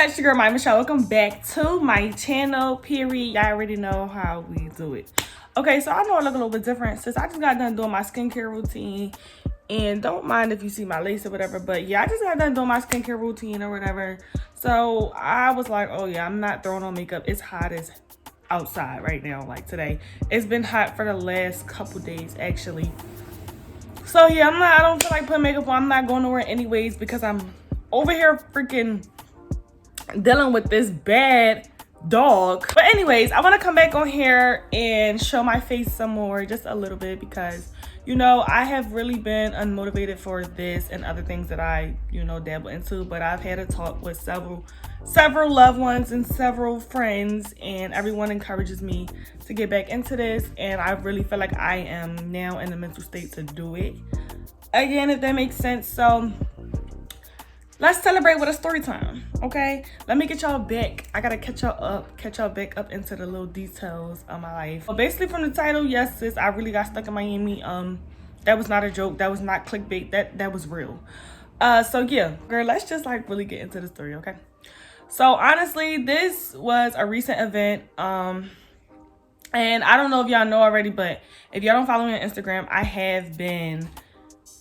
It's your girl TheMyaMichelle. Welcome back to my channel, period. Y'all already know how we do it. Okay, so I know I look a little bit different since I just got done doing my skincare routine. And don't mind if you see my lace or whatever, but yeah, I just got done doing my skincare routine or whatever. So I was like, oh yeah, I'm not throwing on makeup. It's hot as outside right now, like today. It's been hot for the last couple days actually. So yeah, I don't feel like putting makeup on. I'm not going nowhere anyways because I'm over here freaking dealing with this bad dog. But anyways, I want to come back on here and show my face some more, just a little bit, because you know I have really been unmotivated for this and other things that I dabble into. But I've had a talk with several loved ones and several friends, and everyone encourages me to get back into this, and I really feel like I am now in the mental state to do it again, if that makes sense. So let's celebrate with a story time, okay? Let me get y'all back. I gotta catch y'all back up into the little details of my life. Well, basically from the title, yes sis, I really got stuck in Miami. That was not a joke. That was not clickbait. That was real. So yeah, girl, let's just like really get into the story, okay? So honestly, this was a recent event. And I don't know if y'all know already, but if y'all don't follow me on Instagram, I have been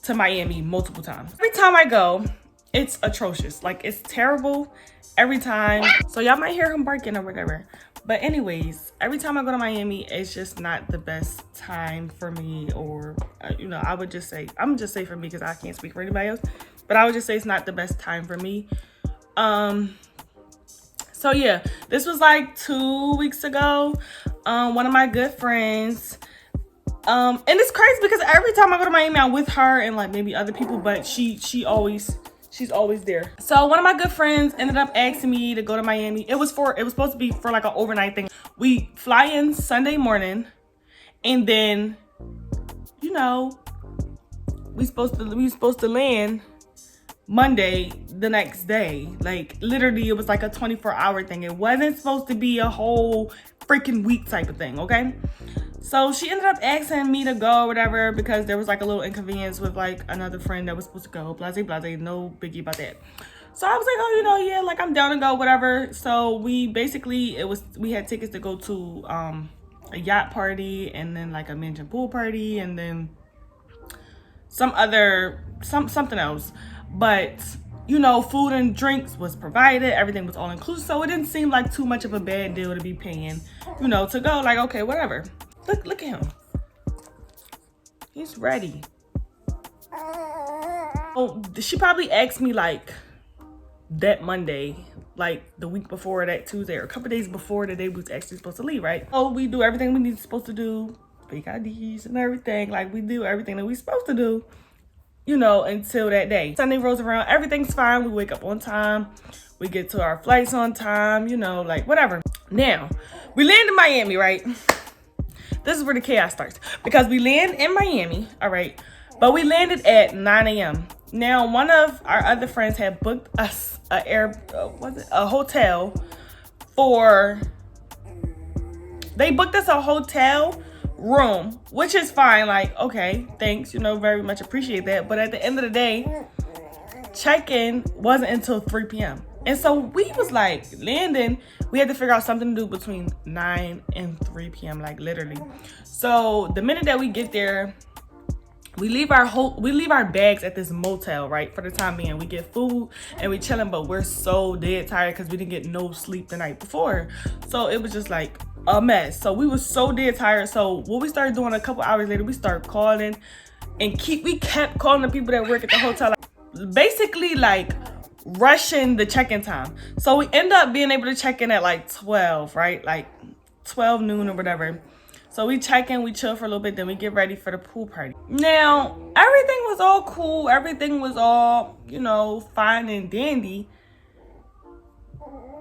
to Miami multiple times. Every time I go, it's atrocious. Like, it's terrible every time. So y'all might hear him barking or whatever. But anyways, every time I go to Miami, it's just not the best time for me. Or, I would just say, I'm just say for me because I can't speak for anybody else. But I would just say it's not the best time for me. So yeah, this was like 2 weeks ago. One of my good friends, and it's crazy because every time I go to Miami, I'm with her and like maybe other people, but she's always there. So one of my good friends ended up asking me to go to Miami. It was supposed to be for like an overnight thing. We fly in Sunday morning, and then we supposed to land Monday the next day. Like literally it was like a 24-hour thing. It wasn't supposed to be a whole freaking week type of thing, okay? So she ended up asking me to go or whatever because there was like a little inconvenience with like another friend that was supposed to go, blase blase, no biggie about that. So I was like, oh, yeah, like I'm down to go, whatever. So we had tickets to go to a yacht party, and then like a mansion pool party, and then something else. But food and drinks was provided, everything was all inclusive, so it didn't seem like too much of a bad deal to be paying, to go. Like, okay, whatever. Look at him. He's ready. Oh, she probably asked me like that Monday, like the week before, that Tuesday, or a couple days before the day we was actually supposed to leave, right? Oh, we do everything we supposed to do, fake IDs and everything. Like, we do everything that we supposed to do, until that day. Sunday rolls around, everything's fine. We wake up on time. We get to our flights on time, like whatever. Now, we land in Miami, right? This is where the chaos starts, because we land in Miami, all right? But we landed at 9 a.m. Now, one of our other friends had booked us a hotel they booked us a hotel room, which is fine. Like, okay, thanks, very much appreciate that. But at the end of the day, check-in wasn't until 3 p.m. And so we was like landing, we had to figure out something to do between 9 and 3 p.m. like literally. So the minute that we get there, we leave our bags at this motel, right, for the time being. We get food and we chilling, but we're so dead tired because we didn't get no sleep the night before. So it was just like a mess. So we were so dead tired. So what we started doing a couple hours later, we started calling and we kept calling the people that work at the hotel, basically like rushing the check-in time. So we end up being able to check in at like 12, right? Like 12 noon or whatever. So we check in, we chill for a little bit, then we get ready for the pool party. Now, everything was all cool. Everything was all, fine and dandy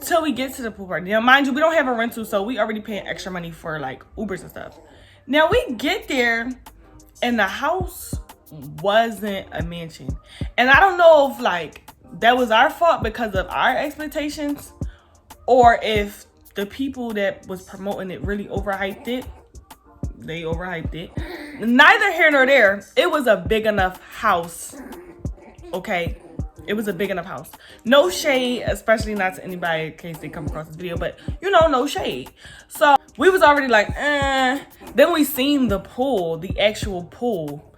till we get to the pool party. Now, mind you, we don't have a rental, so we already paying extra money for like Ubers and stuff. Now, we get there and the house wasn't a mansion. And I don't know if like that was our fault because of our expectations, or if the people that was promoting it really overhyped it. They overhyped it. Neither here nor there. It was a big enough house, okay, It was a big enough house. No shade, especially not to anybody in case they come across this video, but you know, no shade. So we was already like, Then we seen the pool, the actual pool.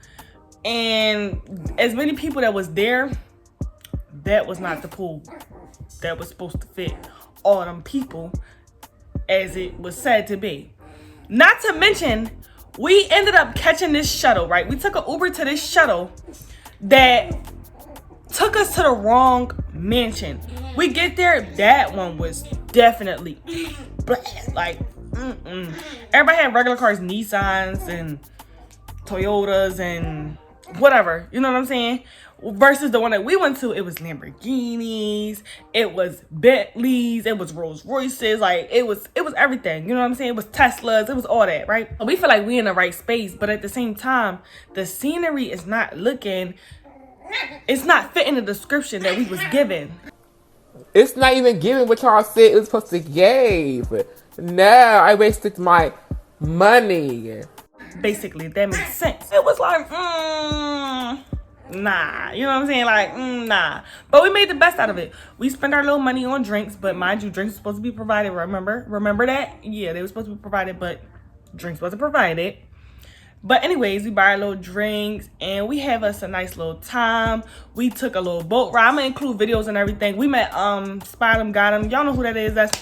And as many people that was there, that was not the pool that was supposed to fit all them people as it was said to be. Not to mention, we ended up catching this shuttle, right? We took an Uber to this shuttle that took us to the wrong mansion. We get there, that one was definitely like, Everybody had regular cars, Nissans and Toyotas and whatever, you know what I'm saying? Versus the one that we went to, it was Lamborghinis, it was Bentleys, it was Rolls Royces, like it was everything, you know what I'm saying? It was Teslas, it was all that, right? We feel like we in the right space, but at the same time, the scenery is not looking, it's not fitting the description that we was given. It's not even giving what y'all said it was supposed to give. No, I wasted my money. Basically, that makes sense. It was like, nah, you know what I'm saying? Like, nah. But we made the best out of it. We spent our little money on drinks, but mind you, drinks were supposed to be provided, remember that? Yeah, they were supposed to be provided, but drinks wasn't provided. But anyways, we buy our little drinks and we have us a nice little time. We took a little boat ride. I'm gonna include videos and everything. We met Spot 'em, Got 'em. Y'all know who that is. That's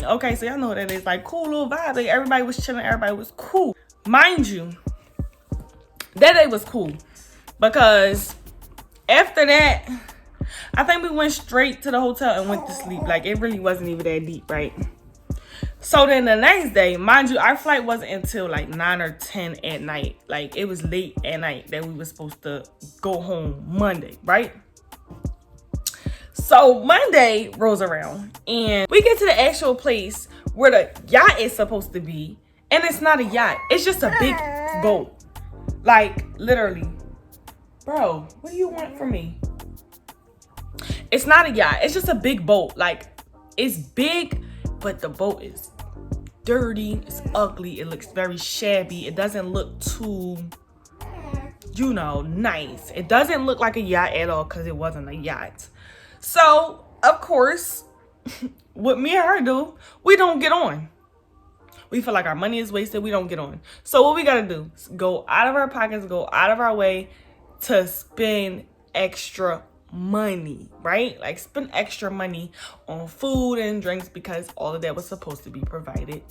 okay, so y'all know who that is. Like, cool little vibe. Like, everybody was chilling, everybody was cool. Mind you, that day was cool because after that, I think we went straight to the hotel and went to sleep. Like, it really wasn't even that deep, right? So then the next day, mind you, our flight wasn't until like 9 or 10 at night. Like, it was late at night that we were supposed to go home Monday, right? So Monday rolls around and we get to the actual place where the yacht is supposed to be. And it's not a yacht. It's just a big boat. Like, literally. Bro, what do you want from me? It's not a yacht. It's just a big boat. Like, it's big, but the boat is dirty, it's ugly, it looks very shabby, it doesn't look too, you know, nice. It doesn't look like a yacht at all because it wasn't a yacht. So, of course, what me and her do, we don't get on. We feel like our money is wasted, we don't get on. So what we gotta do is go out of our pockets, go out of our way to spend extra money, right? Like, spend extra money on food and drinks because all of that was supposed to be provided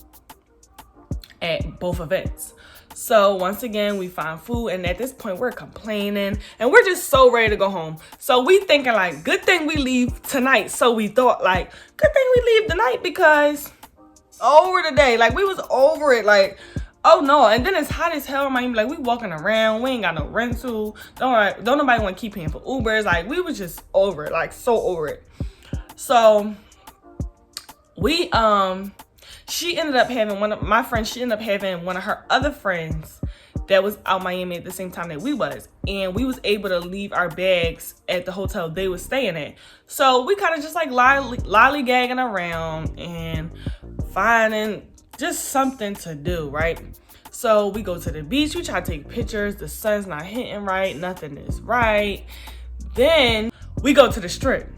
at both events. So once again, we find food, and at this point we're complaining and we're just so ready to go home. So we thinking like, good thing we leave tonight. So we thought like, good thing we leave tonight because over the day, like, we was over it. Like, oh no, and then it's hot as hell in Miami. Like, we walking around, we ain't got no rental. Don't nobody want to keep paying for Ubers. Like, we was just over it, like, so over it. So we she ended up having my friends. She ended up having one of her other friends that was out Miami at the same time that we was, and we was able to leave our bags at the hotel they was staying at. So we kind of just like lollygagging around and finding just something to do, right? So we go to the beach, we try to take pictures, the sun's not hitting right, nothing is right. Then we go to the strip.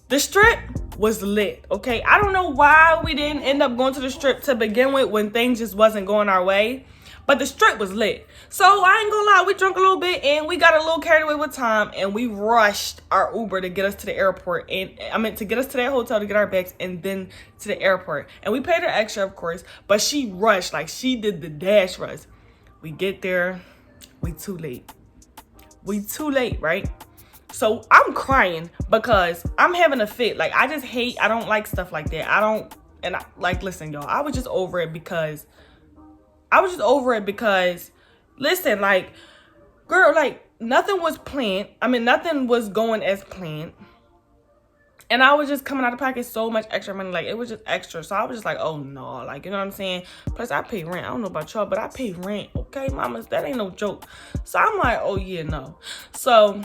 The strip was lit, okay? I don't know why we didn't end up going to the strip to begin with when things just wasn't going our way, but the strip was lit. So I ain't gonna lie, we drank a little bit and we got a little carried away with time, and we rushed our Uber to get us to the airport, and I meant to get us to that hotel to get our bags and then to the airport. And we paid her extra, of course, but she rushed, like she did the dash rush. We get there, we too late. We too late, right? So I'm crying because I'm having a fit. Like, I don't like stuff like that. Like, listen, y'all, I was just over it because listen, like, girl, like, nothing was planned. I mean, nothing was going as planned. And I was just coming out of pocket so much extra money. Like, it was just extra. So I was just like, oh no, like, you know what I'm saying? Plus I pay rent. I don't know about y'all, but I pay rent. Okay, mamas, that ain't no joke. So I'm like, oh yeah, no. So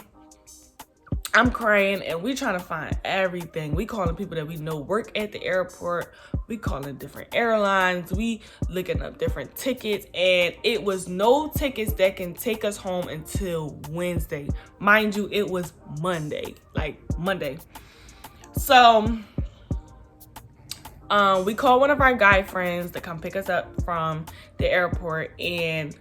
I'm crying, and we trying to find everything. We calling people that we know work at the airport. We calling different airlines. We looking up different tickets, and it was no tickets that can take us home until Wednesday. Mind you, it was Monday, like Monday. So we called one of our guy friends to come pick us up from the airport, and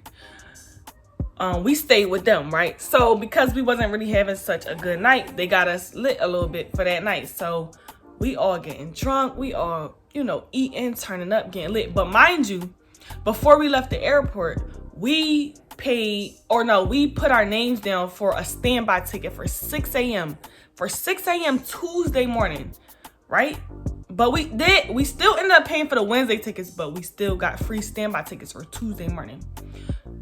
we stayed with them, right? So because we wasn't really having such a good night, they got us lit a little bit for that night. So we all getting drunk, we all, you know, eating, turning up, getting lit. But mind you, before we left the airport, we put our names down for a standby ticket for 6 a.m. for 6 a.m. Tuesday morning, right? But we still ended up paying for the Wednesday tickets, but we still got free standby tickets for Tuesday morning.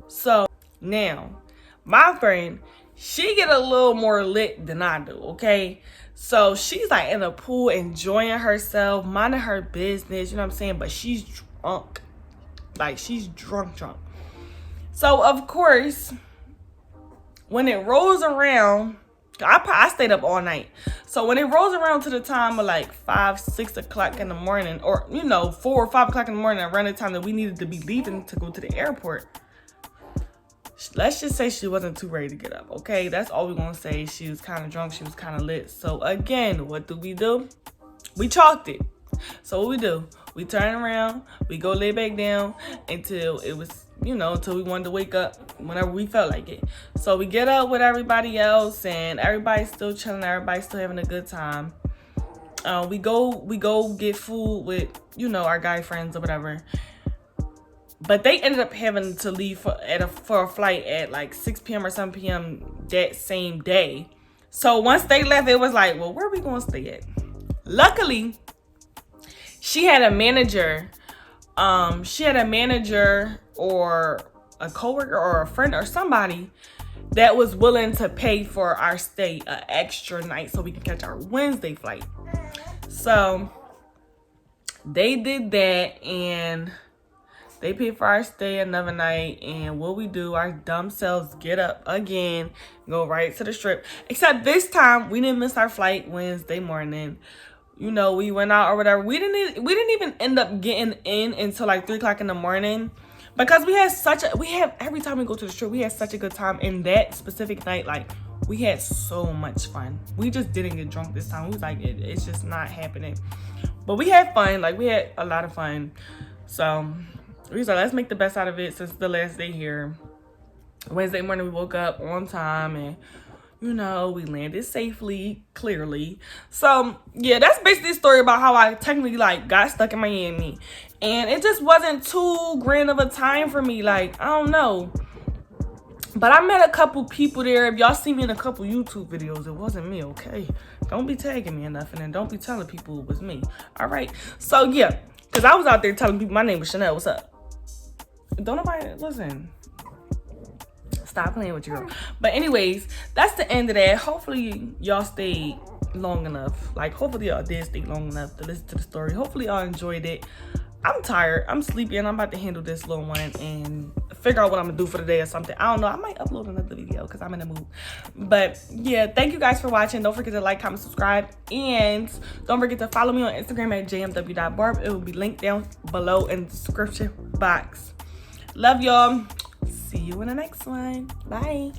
So now, my friend, she get a little more lit than I do, okay? So she's like in the pool enjoying herself, minding her business, you know what I'm saying? But she's drunk. Like, she's drunk. So, of course, when it rolls around, I stayed up all night. So when it rolls around to the time of like 5, 6 o'clock in the morning, or, you know, 4 or 5 o'clock in the morning, around the time that we needed to be leaving to go to the airport, let's just say she wasn't too ready to get up, okay? That's all we're gonna say. She was kind of drunk, she was kind of lit. So again, what do? We chalked it. So what we do, we turn around, we go lay back down until it was, you know, until we wanted to wake up whenever we felt like it. So we get up with everybody else, and everybody's still chilling, everybody's still having a good time. We go get food with, you know, our guy friends or whatever. But they ended up having to leave for a flight at like 6 p.m. or 7 p.m. that same day. So once they left, it was like, well, where are we going to stay at? Luckily, she had a manager. Or a coworker or a friend or somebody that was willing to pay for our stay an extra night so we can catch our Wednesday flight. So they did that, and they paid for our stay another night. And what we do, our dumb selves get up again, go right to the strip. Except this time, we didn't miss our flight Wednesday morning. You know, we went out or whatever. We didn't even end up getting in until like 3 o'clock in the morning. Because every time we go to the strip, we had such a good time. In that specific night, like, we had so much fun. We just didn't get drunk this time. We was like, it's just not happening. But we had fun. Like, we had a lot of fun. So we was like, let's make the best out of it since the last day here. Wednesday morning, we woke up on time, and, you know, we landed safely, clearly. So, yeah, that's basically the story about how I technically, like, got stuck in Miami. And it just wasn't too grand of a time for me. Like, I don't know. But I met a couple people there. If y'all see me in a couple YouTube videos, it wasn't me, okay? Don't be tagging me or nothing, and don't be telling people it was me. All right? So, yeah. Because I was out there telling people my name was Chanel. What's up? Don't nobody... Listen. Stop playing with you, girl. But anyways, that's the end of that. Hopefully y'all stayed long enough. Like, hopefully y'all did stay long enough to listen to the story. Hopefully y'all enjoyed it. I'm tired, I'm sleepy, and I'm about to handle this little one and figure out what I'm gonna do for the day or something. I don't know, I might upload another video because I'm in the mood. But yeah, thank you guys for watching. Don't forget to like, comment, subscribe, and don't forget to follow me on Instagram at jmwBarb. It will be linked down below in the description box. Love y'all. See you in the next one. Bye.